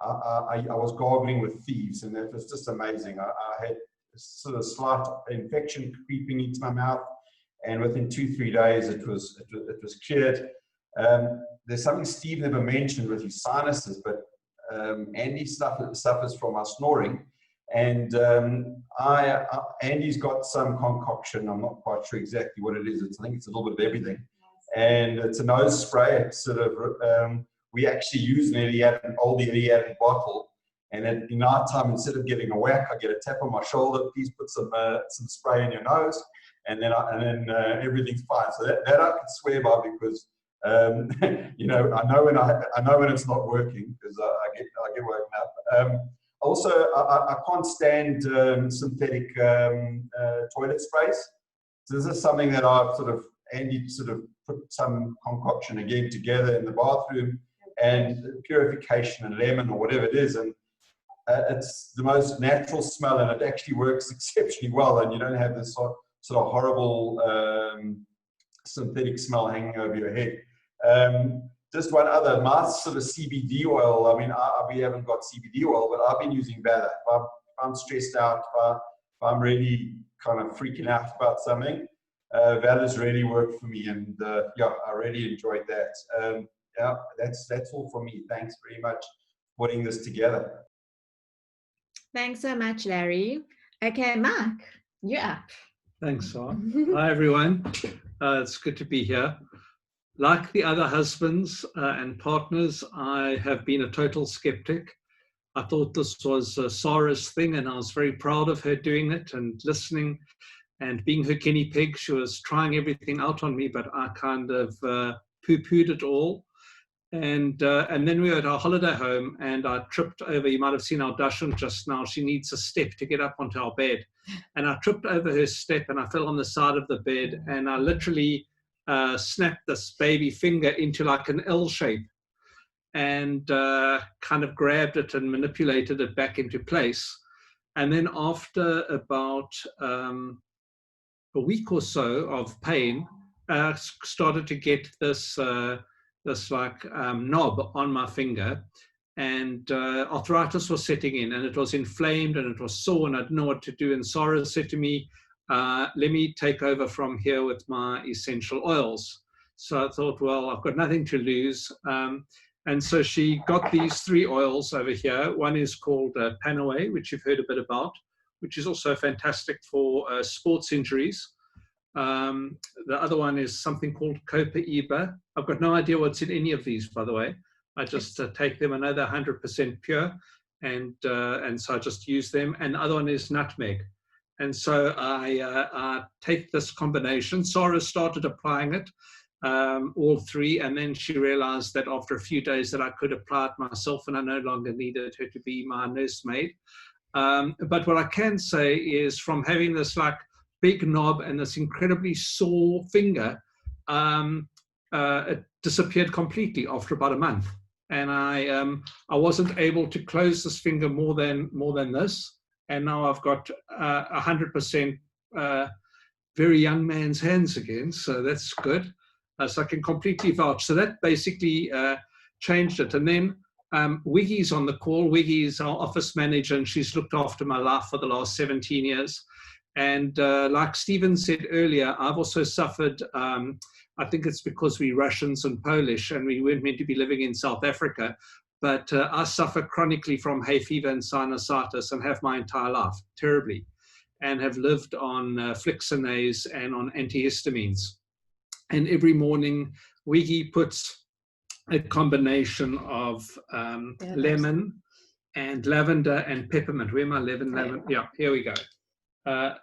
S7: I was gargling with thieves, and that was just amazing. I had sort of slight infection creeping into my mouth, and within 2-3 days it was cleared. There's something Steve never mentioned with his sinuses, but Andy suffers from our snoring, and Andy's got some concoction. I'm not quite sure exactly what it is. I think it's a little bit of everything, and it's a nose spray. It's sort of we actually use an old Eliade bottle, and in night time, instead of getting a whack, I get a tap on my shoulder. Please put some spray in your nose, and then everything's fine. So that I can swear by, because I know when it's not working, because I get woken up. Also, I can't stand synthetic toilet sprays. So this is something that Andy sort of put some concoction again together in the bathroom, and purification and lemon or whatever it is, and it's the most natural smell, and it actually works exceptionally well, and you don't have this sort of horrible synthetic smell hanging over your head. Just one other, my sort of CBD oil. I mean, we haven't got CBD oil, but I've been using Vala. If I'm stressed out, if I'm really kind of freaking out about something, Vala's really worked for me, and I really enjoyed that. That's all from me. Thanks very much for putting this together.
S1: Thanks so much, Larry. Okay, Mark, you're up.
S8: Thanks, Sarah. Hi, everyone. It's good to be here. Like the other husbands and partners, I have been a total skeptic. I thought this was Sarah's thing, and I was very proud of her doing it and listening and being her guinea pig. She was trying everything out on me, but I kind of poo-pooed it all. And then we were at our holiday home, and I tripped over. You might have seen our Dachshund just now. She needs a step to get up onto our bed. And I tripped over her step, and I fell on the side of the bed, and I literally snapped this baby finger into like an L shape, and kind of grabbed it and manipulated it back into place. And then after about a week or so of pain, started to get this knob on my finger, and arthritis was setting in, and it was inflamed and it was sore, and I didn't know what to do. And Sarah said to me, let me take over from here with my essential oils. So I thought, well, I've got nothing to lose. And so she got these 3 oils over here. One is called Panaway, which you've heard a bit about, which is also fantastic for sports injuries. The other one is something called Copaiba. I've got no idea what's in any of these, by the way. I just take them. I know they're 100% pure, and so I just use them. And the other one is nutmeg. And so I take this combination. Sarah started applying it, all 3, and then she realized that after a few days that I could apply it myself, and I no longer needed her to be my nursemaid. But what I can say is, from having this like big knob and this incredibly sore finger, it disappeared completely after about a month, and I wasn't able to close this finger more than this. And now I've got 100% very young man's hands again, so that's good. So I can completely vouch. So that basically changed it. And then Wiggy's on the call. Wiggy is our office manager, and she's looked after my life for the last 17 years. And like Stephen said earlier, I've also suffered, I think it's because we're Russians and Polish and we weren't meant to be living in South Africa, but I suffer chronically from hay fever and sinusitis and have my entire life, terribly, and have lived on Flixenase and on antihistamines. And every morning, Wiggy puts a combination of lemon and lavender and peppermint. Where am I? Lemon. Yeah, here we go.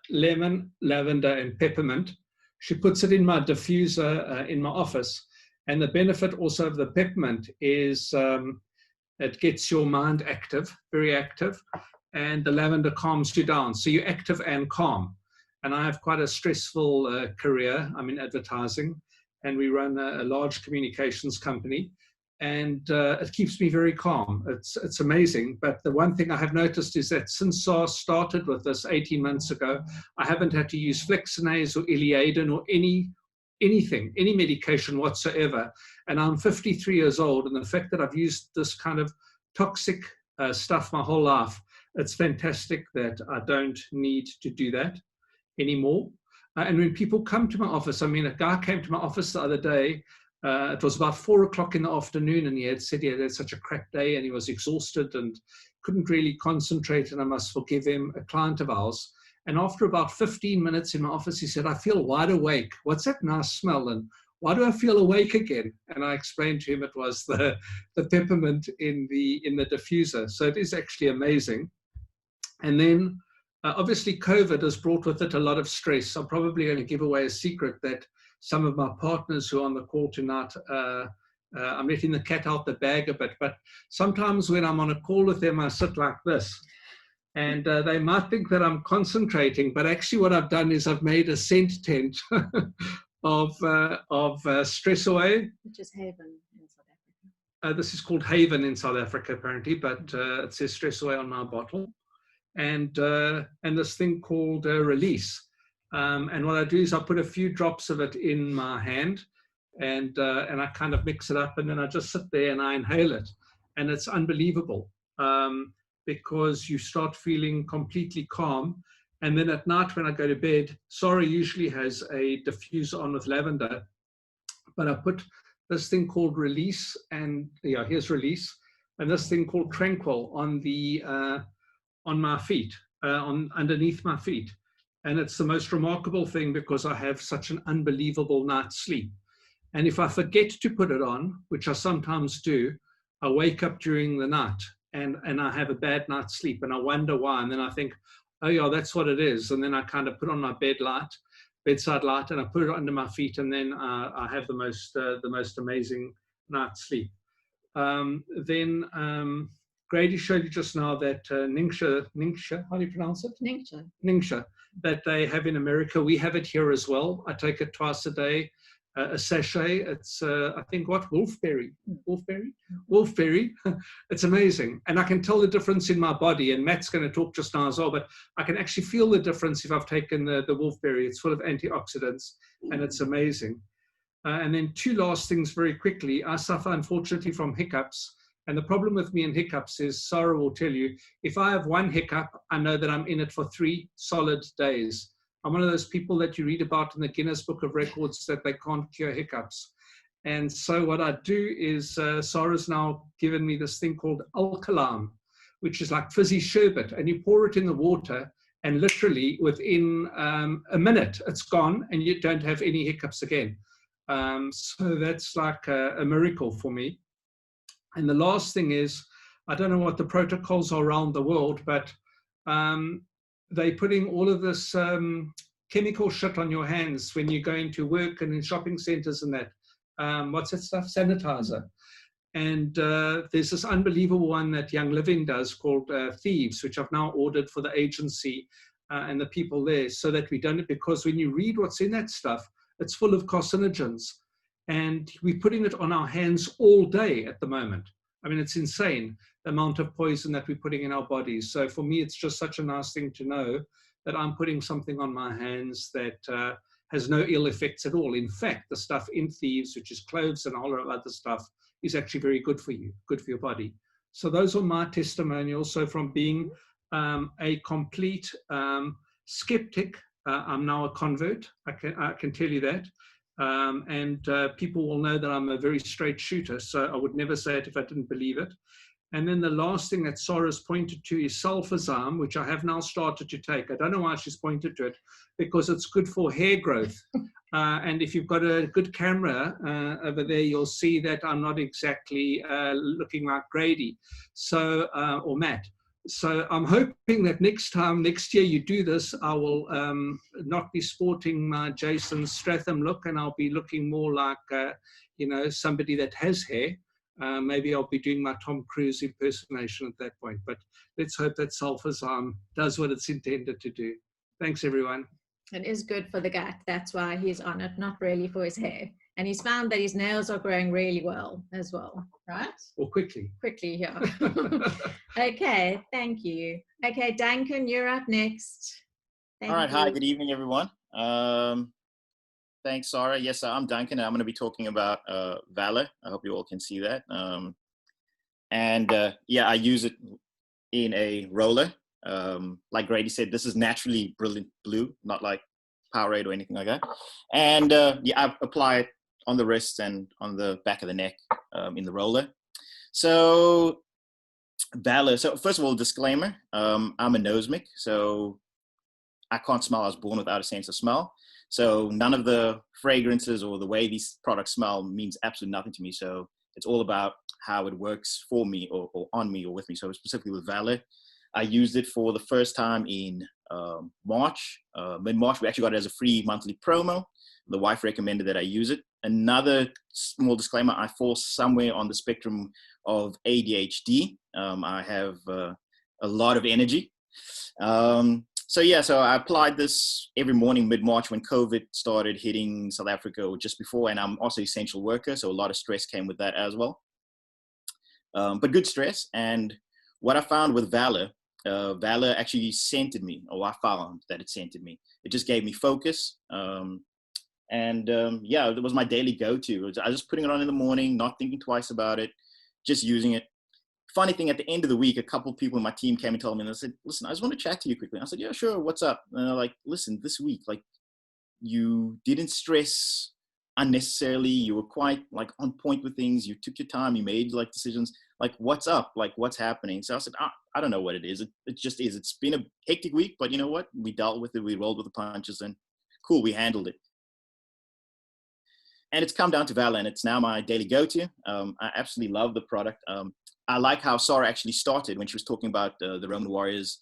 S8: Lemon, lavender, and peppermint. She puts it in my diffuser in my office. And the benefit also of the peppermint is it gets your mind active, very active, and the lavender calms you down. So you're active and calm. And I have quite a stressful career. I'm in advertising, and we run a large communications company. And it keeps me very calm. It's amazing. But the one thing I have noticed is that since SARS started with this 18 months ago, I haven't had to use Flixenase or Iliadin or anything, any medication whatsoever. And I'm 53 years old. And the fact that I've used this kind of toxic stuff my whole life, it's fantastic that I don't need to do that anymore. And when people come to my office, I mean, a guy came to my office the other day. It was about 4 o'clock in the afternoon, and he had said he had such a crap day and he was exhausted and couldn't really concentrate, and I must forgive him, a client of ours. And after about 15 minutes in my office, he said, I feel wide awake. What's that nice smell? And why do I feel awake again? And I explained to him it was the peppermint in the diffuser. So it is actually amazing. And then obviously COVID has brought with it a lot of stress. I'm probably going to give away a secret that some of my partners who are on the call tonight, I'm letting the cat out the bag a bit, but sometimes when I'm on a call with them, I sit like this. And they might think that I'm concentrating, but actually what I've done is I've made a scent tent of Stress Away. Which is Haven in South Africa. This is called Haven in South Africa, apparently, but it says Stress Away on my bottle. And this thing called Release. And what I do is I put a few drops of it in my hand and I kind of mix it up, and then I just sit there and I inhale it. And it's unbelievable because you start feeling completely calm. And then at night when I go to bed, Sarah usually has a diffuser on with lavender, but I put this thing called Release, and yeah, here's Release, and this thing called Tranquil on my feet, underneath my feet. And it's the most remarkable thing because I have such an unbelievable night's sleep. And if I forget to put it on, which I sometimes do, I wake up during the night and I have a bad night's sleep and I wonder why. And then I think, oh yeah, that's what it is. And then I kind of put on my bedside light, and I put it under my feet, and then I have the most amazing night's sleep. Then Grady showed you just now that Ningxia, how do you pronounce it? Ningxia, that they have in America. We have it here as well. I take it twice a day, a sachet. It's, I think, what? Wolfberry. It's amazing. And I can tell the difference in my body. And Matt's going to talk just now as well, but I can actually feel the difference if I've taken the wolfberry. It's full of antioxidants, and it's amazing. And then two last things very quickly. I suffer, unfortunately, from hiccups. And the problem with me and hiccups is, Sarah will tell you, if I have one hiccup, I know that I'm in it for 3 solid days. I'm one of those people that you read about in the Guinness Book of Records that they can't cure hiccups. And so what I do is, Sarah's now given me this thing called Alkaline, which is like fizzy sherbet. And you pour it in the water, and literally within a minute, it's gone, and you don't have any hiccups again. So that's like a miracle for me. And the last thing is, I don't know what the protocols are around the world, but they're putting all of this chemical shit on your hands when you go into work and in shopping centers and that. What's that stuff? Sanitizer. And there's this unbelievable one that Young Living does called Thieves, which I've now ordered for the agency and the people there, so that we don't, because when you read what's in that stuff, it's full of carcinogens. And we're putting it on our hands all day at the moment. I mean, it's insane, the amount of poison that we're putting in our bodies. So for me, it's just such a nice thing to know that I'm putting something on my hands that has no ill effects at all. In fact, the stuff in Thieves, which is cloves and a whole lot of other stuff, is actually very good for you, good for your body. So those are my testimonials. So from being a complete skeptic. I'm now a convert. I can tell you that. And people will know that I'm a very straight shooter. So I would never say it if I didn't believe it. And then the last thing that Sarah's pointed to is sulfazyme, which I have now started to take. I don't know why she's pointed to it, because it's good for hair growth. And if you've got a good camera over there, you'll see that I'm not exactly looking like Grady, so or Matt. So I'm hoping that next year you do this, I will not be sporting my Jason Stratham look, and I'll be looking more like, somebody that has hair. Maybe I'll be doing my Tom Cruise impersonation at that point, but let's hope that sulfazyme does what it's intended to do. Thanks, everyone.
S1: It is good for the gut. That's why he's on it, not really for his hair. And he's found that his nails are growing really well as well, right?
S8: Or quickly.
S1: Quickly, yeah. Okay, thank you. Okay, Duncan, you're up next.
S9: All right, hi, good evening, everyone. Thanks, Sarah. Yes, I'm Duncan, and I'm going to be talking about Valor. I hope you all can see that. Yeah, I use it in a roller. Like Grady said, this is naturally brilliant blue, not like Powerade or anything like that. And yeah, I apply it on the wrist and on the back of the neck in the roller. So Valor, so first of all, disclaimer, I'm a nosemic, so I can't smell. I was born without a sense of smell. So none of the fragrances or the way these products smell means absolutely nothing to me. So it's all about how it works for me or on me or with me. So specifically with Valor, I used it for the first time in March, mid-March. We actually got it as a free monthly promo. The wife recommended that I use it. Another small disclaimer, I fall somewhere on the spectrum of ADHD. I have a lot of energy. So yeah, so I applied this every morning mid-March when COVID started hitting South Africa, or just before, and I'm also an essential worker, so a lot of stress came with that as well. But good stress. And what I found with Valor, Valor actually scented me, or I found that it scented me. It just gave me focus. Yeah, it was my daily go-to. I was just putting it on in the morning, not thinking twice about it, just using it. Funny thing, at the end of the week, a couple of people in my team came and told me, and they said, listen, I just want to chat to you quickly. I said, yeah, sure, what's up? And they're like, listen, this week, like, you didn't stress unnecessarily. You were quite, like, on point with things. You took your time. You made, like, decisions. Like, what's up? Like, what's happening? So I said, I don't know what it is. It just is. It's been a hectic week, but you know what? We dealt with it. We rolled with the punches, and cool, we handled it. And it's come down to Valor, and it's now my daily go-to. I absolutely love the product. I like how Sarah actually started when she was talking about the Roman warriors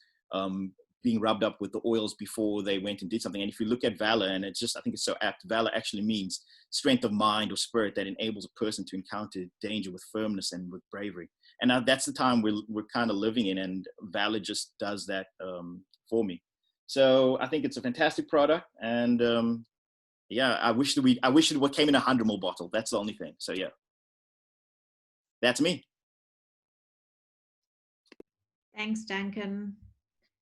S9: being rubbed up with the oils before they went and did something. And if you look at Valor, and it's just, I think it's so apt, Valor actually means strength of mind or spirit that enables a person to encounter danger with firmness and with bravery. And that's the time we're kind of living in, and Valor just does that for me. So I think it's a fantastic product, and yeah, I wish it came in a 100 ml bottle. That's the only thing. So yeah, that's me.
S1: Thanks, Duncan.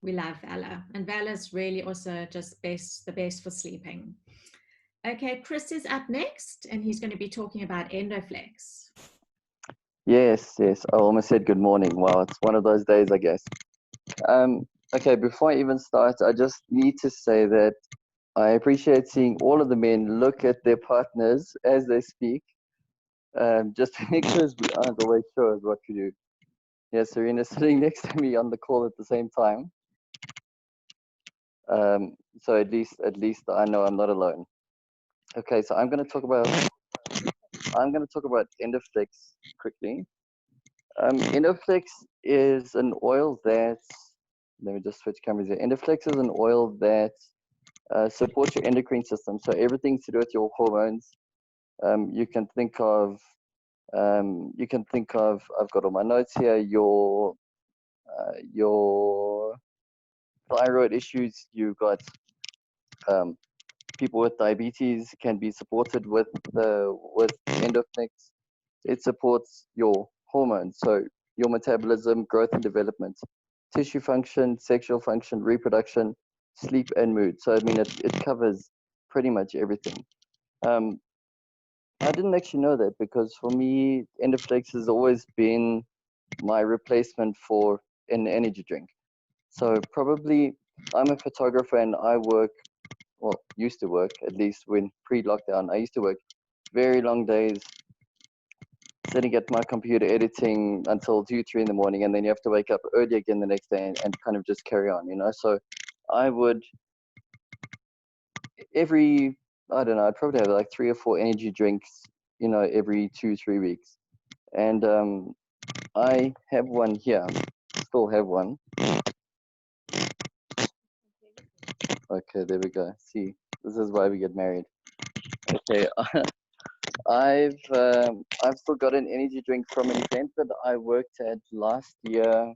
S1: We love Valor, and Valor's really also just the best for sleeping. Okay, Chris is up next, and he's going to be talking about Endoflex.
S10: Yes. I almost said good morning. Wow, it's one of those days, I guess. Okay, before I even start, I just need to say that I appreciate seeing all of the men look at their partners as they speak, just because we aren't always sure of what to do. Yeah, Serena's sitting next to me on the call at the same time. So at least I know I'm not alone. Okay, so I'm going to talk about Endoflex quickly. Endoflex is an oil that, let me just switch cameras here. Endoflex is an oil that supports your endocrine system. So everything to do with your hormones. You can think of, I've got all my notes here, your thyroid issues. You've got people with diabetes can be supported with Endoflex. It supports your hormones, so your metabolism, growth and development, tissue function, sexual function, reproduction, sleep and mood. So I mean, it covers pretty much everything. I didn't actually know that, because for me, Endoflex has always been my replacement for an energy drink. So probably I'm a photographer and I work, well, used to work, at least when pre-lockdown, I used to work very long days, sitting at my computer editing until 2, 3 in the morning, and then you have to wake up early again the next day and kind of just carry on, you know. So I would I don't know, I'd probably have like 3 or 4 energy drinks, you know, every 2, 3 weeks. And I have one here, still have one. Okay, there we go. See, this is why we get married. Okay, I've still got an energy drink from an event that I worked at last year,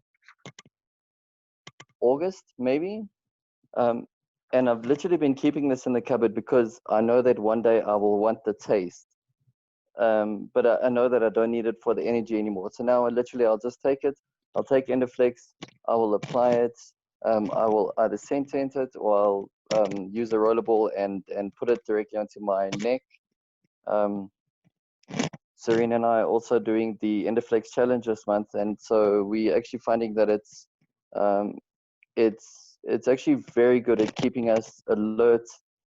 S10: August maybe. And I've literally been keeping this in the cupboard because I know that one day I will want the taste. But I know that I don't need it for the energy anymore. So now I'll just take it. I'll take Endoflex. I will apply it. I will either scent it or I'll use a rollerball and put it directly onto my neck. Serena and I are also doing the Endoflex challenge this month, and so we're actually finding that it's actually very good at keeping us alert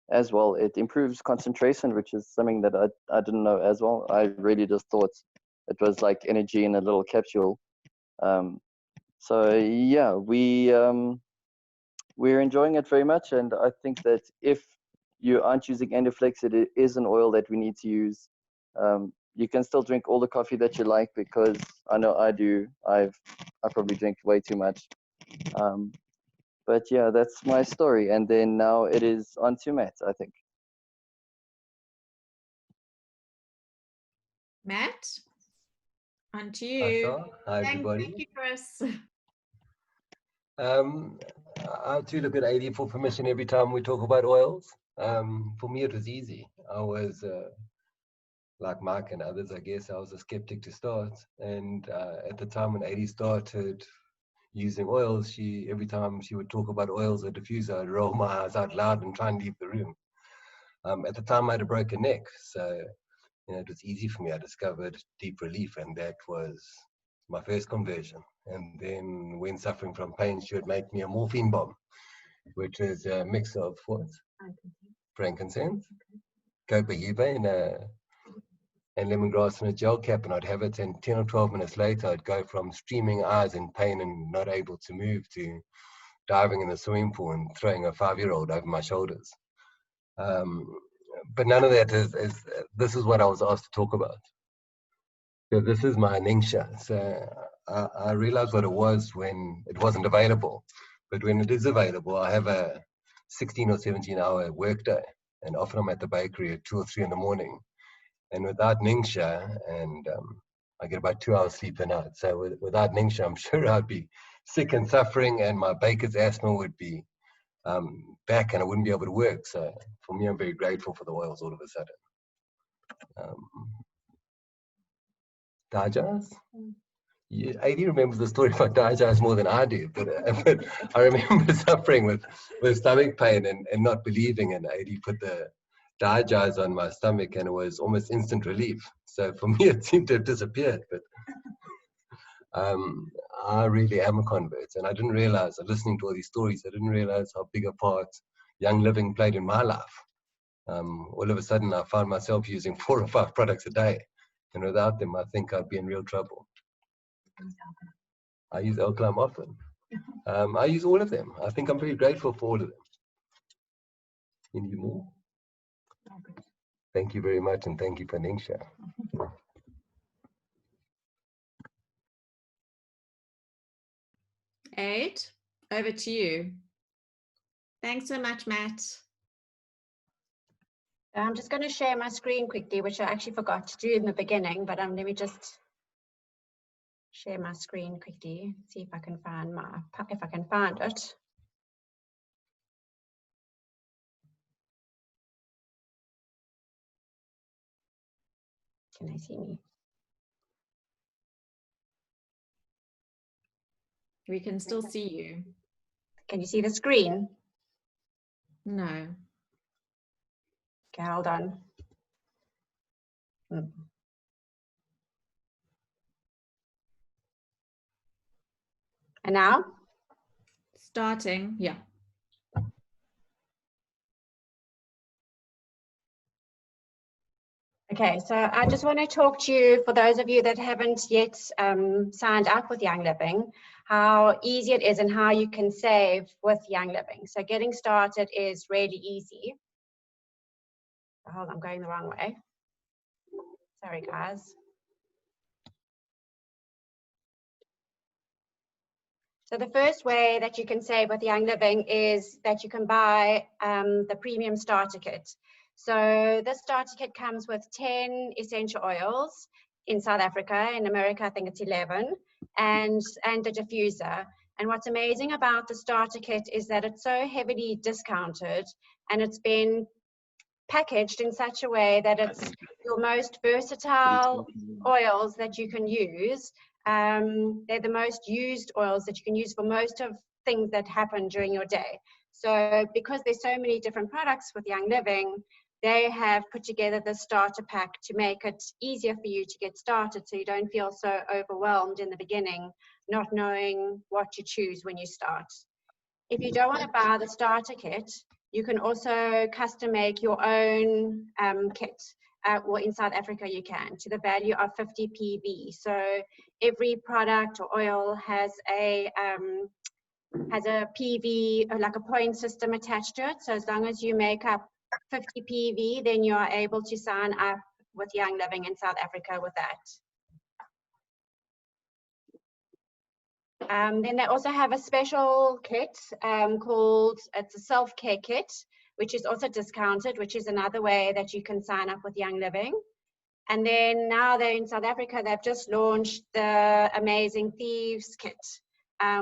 S10: as well. It improves concentration, which is something that I didn't know as well. I really just thought it was like energy in a little capsule. So yeah, we're enjoying it very much, and I think that if you aren't using Endoflex, it is an oil that we need to use. You can still drink all the coffee that you like, because I know I do. I probably drink way too much. But yeah, that's my story. And then now it is on to Matt, I think.
S1: Matt, on to
S11: Hi,
S1: you.
S11: Sar. Hi, everybody.
S1: Thank you, Chris.
S11: I too look at AD for permission every time we talk about oils. For me, it was easy. I was, like Mike and others, I guess, I was a skeptic to start. And at the time when AD started using oils, every time she would talk about oils or diffuser, I'd roll my eyes out loud and try and leave the room. At the time, I had a broken neck, so it was easy for me. I discovered Deep Relief, and that was my first conversion. And then when suffering from pain, she would make me a morphine bomb, which is a mix of what? Frankincense, copaíba, and lemongrass in a gel cap, and I'd have it, and 10 or 12 minutes later, I'd go from streaming eyes and pain and not able to move to diving in the swimming pool and throwing a 5-year-old over my shoulders. But none of that this is what I was asked to talk about. So this is my Ningxia. So I realized what it was when it wasn't available. But when it is available, I have a 16 or 17 hour workday. And often I'm at the bakery at 2 or 3 in the morning. And without Ningxia, and I get about 2 hours sleep a night. So without Ningxia, I'm sure I'd be sick and suffering, and my baker's asthma would be back, and I wouldn't be able to work. So for me, I'm very grateful for the oils all of a sudden. Dajaz? Yeah, AD remembers the story about Dajaz more than I do, but I remember suffering with stomach pain and not believing, and AD put the Dajaz on my stomach, and it was almost instant relief. So for me, it seemed to have disappeared, but I really am a convert, and I didn't realize, listening to all these stories, I didn't realize how big a part Young Living played in my life. All of a sudden, I found myself using 4 or 5 products a day, and without them, I think I'd be in real trouble. I use Alkaline often. I use all of them. I think I'm very grateful for all of them. You need more? Thank you very much, and thank you for Ningxia.
S1: 8, over to you. Thanks so much, Matt.
S3: I'm just going to share my screen quickly, which I actually forgot to do in the beginning, but let me just share my screen quickly, see if I can find it. Can I see me?
S1: We can still see you.
S3: Can you see the screen?
S1: No.
S3: Okay, hold on. And now?
S1: Starting, yeah.
S3: Okay, so I just want to talk to you, for those of you that haven't yet signed up with Young Living, how easy it is and how you can save with Young Living. So getting started is really easy. Hold on, I'm going the wrong way. Sorry, guys. So the first way that you can save with Young Living is that you can buy the premium starter kit. So this starter kit comes with 10 essential oils in South Africa. In America, I think it's 11, and a diffuser. And what's amazing about the starter kit is that it's so heavily discounted, and it's been packaged in such a way that it's your most versatile oils that you can use. They're the most used oils that you can use for most of things that happen during your day. So because there's so many different products with Young Living, they have put together the starter pack to make it easier for you to get started, so you don't feel so overwhelmed in the beginning, not knowing what to choose when you start. If you don't want to buy the starter kit, you can also custom make your own kit. Well, in South Africa you can, to the value of 50 PV. So every product or oil has a PV, like a point system attached to it. So as long as you make up 50 PV, then you are able to sign up with Young Living in South Africa with that. Then they also have a special kit called, it's a self-care kit, which is also discounted, which is another way that you can sign up with Young Living. And then now they're in South Africa, they've just launched the Amazing Thieves kit,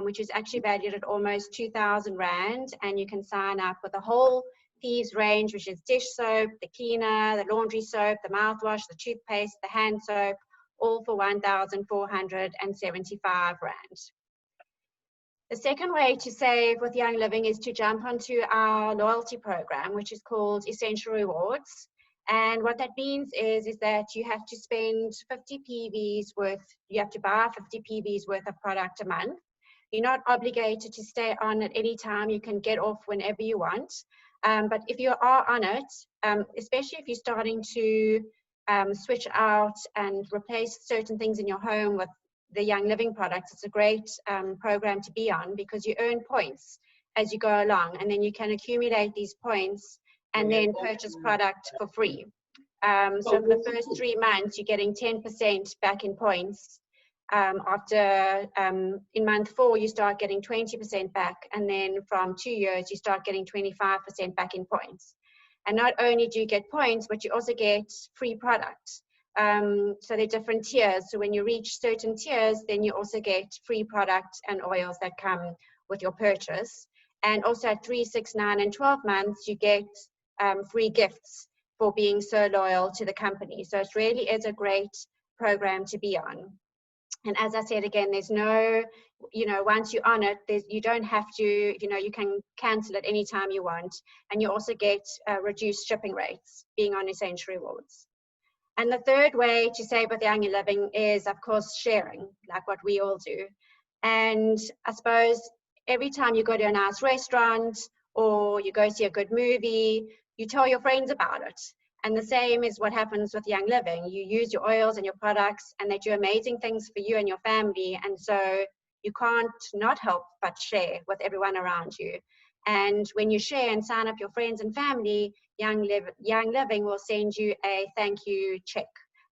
S3: which is actually valued at almost 2,000 Rand. And you can sign up with the whole Thieves range, which is dish soap, the cleaner, the laundry soap, the mouthwash, the toothpaste, the hand soap, all for 1,475 Rand. The second way to save with Young Living is to jump onto our loyalty program, which is called Essential Rewards. And what that means is that you have to spend 50 PVs worth, you have to buy 50 PVs worth of product a month. You're not obligated to stay on at any time. You can get off whenever you want. But if you are on it, especially if you're starting to switch out and replace certain things in your home with the Young Living products, it's a great program to be on, because you earn points as you go along, and then you can accumulate these points and then purchase product for free. So for the first 3 months, you're getting 10% back in points. After in month 4, you start getting 20% back, and then from 2 years, you start getting 25% back in points. And not only do you get points, but you also get free product. So they're different tiers. So when you reach certain tiers, then you also get free product and oils that come with your purchase. And also at 3, 6, 9, and 12 months, you get free gifts for being so loyal to the company. So it really is a great program to be on. And as I said again, there's no, once you're on it, you don't have to, you can cancel at any time you want. And you also get reduced shipping rates being on Essential Rewards. And the third way to save with Young Living is, of course, sharing, like what we all do. And I suppose every time you go to a nice restaurant or you go see a good movie, you tell your friends about it. And the same is what happens with Young Living. You use your oils and your products, and they do amazing things for you and your family. And so you can't not help but share with everyone around you. And when you share and sign up your friends and family, Young Living will send you a thank you check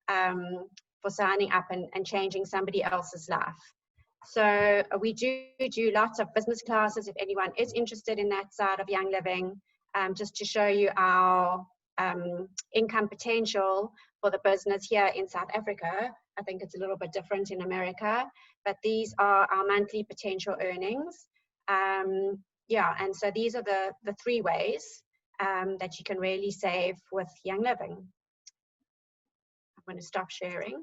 S3: for signing up and changing somebody else's life. So we do lots of business classes if anyone is interested in that side of Young Living, just to show you our income potential for the business here in South Africa. I think it's a little bit different in America, but these are our monthly potential earnings. Yeah, and so these are the 3 ways that you can really save with Young Living. I'm going to stop sharing.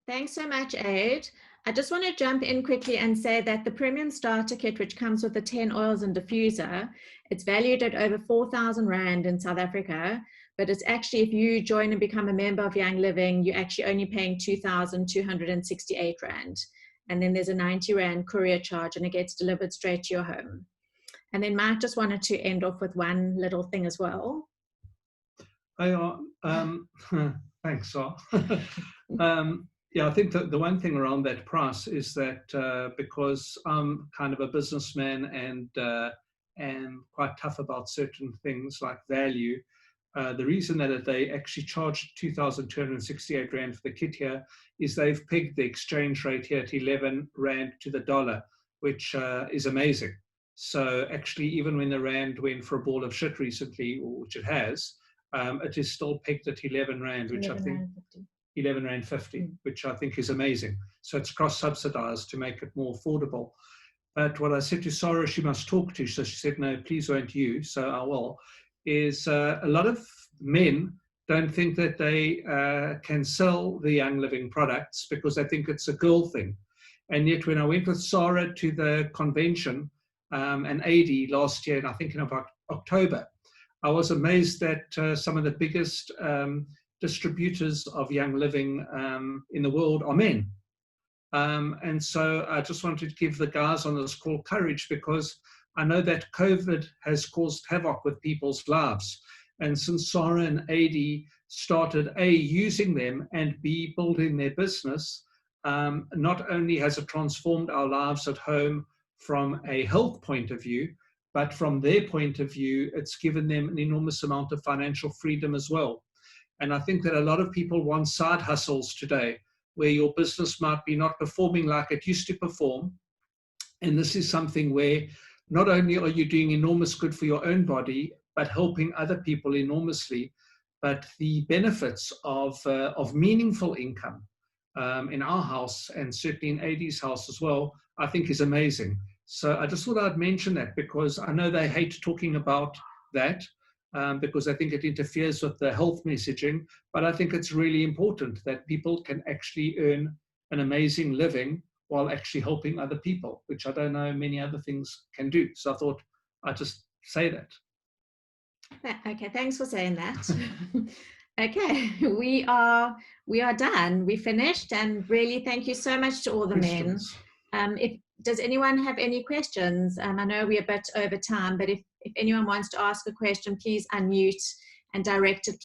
S1: Thanks so much, Aid. I just want to jump in quickly and say that the premium starter kit, which comes with the 10 oils and diffuser, it's valued at over 4,000 Rand in South Africa, but it's actually, if you join and become a member of Young Living, you're actually only paying 2,268 Rand. And then there's a 90 Rand courier charge, and it gets delivered straight to your home. And then Mike just wanted to end off with one little thing as well.
S8: Thanks, Sar. Yeah, I think that the one thing around that price is that because I'm kind of a businessman and am quite tough about certain things like value, the reason that they actually charge 2,268 Rand for the kit here is they've pegged the exchange rate here at 11 Rand to the dollar, which is amazing. So actually, even when the Rand went for a ball of shit recently, which it has, it is still pegged at 11 Rand, which I think 11 Rand 50, which I think is amazing. So it's cross-subsidized to make it more affordable. But what I said to Sarah, she must talk to, so she said, no, please won't you, so I will, is a lot of men don't think that they can sell the Young Living products because they think it's a girl thing. And yet when I went with Sarah to the convention and AD last year, and I think in about October, I was amazed that some of the biggest distributors of Young Living in the world are men. And so I just wanted to give the guys on this call courage, because I know that COVID has caused havoc with people's lives. And since Sarah and AD started A, using them, and B, building their business, not only has it transformed our lives at home from a health point of view, but from their point of view, it's given them an enormous amount of financial freedom as well. And I think that a lot of people want side hustles today, where your business might be not performing like it used to perform. And this is something where not only are you doing enormous good for your own body, but helping other people enormously. But the benefits of meaningful income in our house, and certainly in AD's house as well, I think is amazing. So I just thought I'd mention that, because I know they hate talking about that, because I think it interferes with the health messaging, but I think it's really important that people can actually earn an amazing living while actually helping other people, which I don't know many other things can do. So I thought I'd just say that.
S1: Okay, thanks for saying that. Okay, we are done. We finished, and really thank you so much to all the men. Does anyone have any questions? I know we're a bit over time, but if anyone wants to ask a question, please unmute and direct it